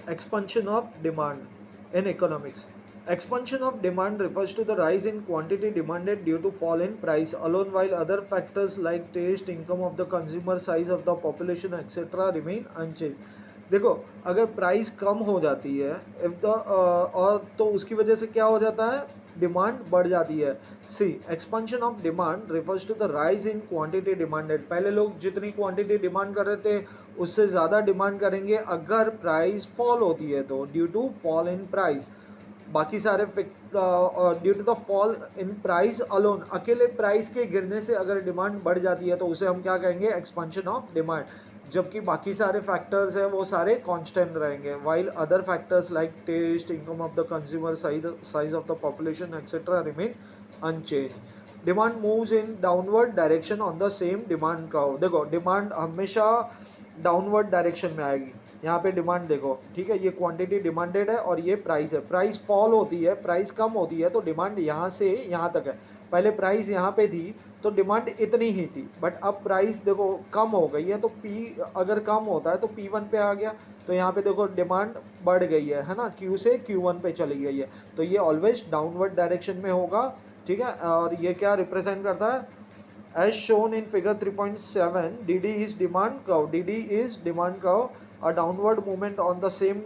expansion of demand in economics. Expansion of demand refers to the rise in quantity demanded due to fall in price alone, while other factors like taste, income of the consumer, size of the population, etc. remain unchanged. देखो, अगर price कम हो जाती है if the और तो उसकी वजह से क्या हो जाता है, डिमांड बढ़ जाती है. See expansion of demand refers to the rise in quantity demanded. पहले लोग जितनी क्वांटिटी डिमांड कर रहे थे उससे ज़्यादा डिमांड करेंगे अगर प्राइस फॉल होती है तो, due to fall in price. बाकी सारे due to the fall in price alone, अकेले प्राइस के गिरने से अगर डिमांड बढ़ जाती है तो उसे हम क्या कहेंगे, एक्सपेंशन ऑफ डिमांड. जबकि बाकी सारे फैक्टर्स हैं वो सारे कांस्टेंट रहेंगे, while other factors like taste, income of the consumer, size of the population etcetera remain unchange. Demand moves in downward direction on the same demand curve. देखो, demand हमेशा downward direction में आएगी. यहाँ पे डिमांड देखो, ठीक है, ये क्वांटिटी डिमांडेड है और ये प्राइस है. प्राइस फॉल होती है, प्राइस कम होती है तो डिमांड यहाँ से यहाँ तक है. पहले प्राइस यहाँ पे थी तो डिमांड इतनी ही थी, बट अब प्राइस देखो कम हो गई है तो पी अगर कम होता है तो P1 पे आ गया, तो यहाँ पे देखो डिमांड बढ़ गई है ना, Q से Q1 पे चली गई है. तो ये ऑलवेज डाउनवर्ड डायरेक्शन में होगा, ठीक है. और ये क्या रिप्रेजेंट करता है, as shown in figure 3.7, dd is demand curve. dd is demand curve. A downward movement on the same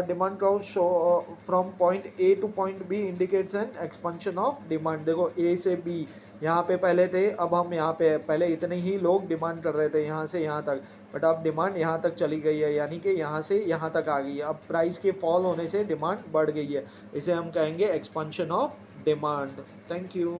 demand curve show from point A to point B indicates an expansion of demand. देखो A से B यहाँ पे पहले थे, अब हम यहाँ पे, पहले इतने ही लोग डिमांड कर रहे थे यहाँ से यहाँ तक, बट अब डिमांड यहाँ तक चली गई है, यानी कि यहाँ से यहाँ तक आ गई है. अब प्राइस के फॉल होने से डिमांड बढ़ गई है, इसे हम कहेंगे expansion of demand. Thank you.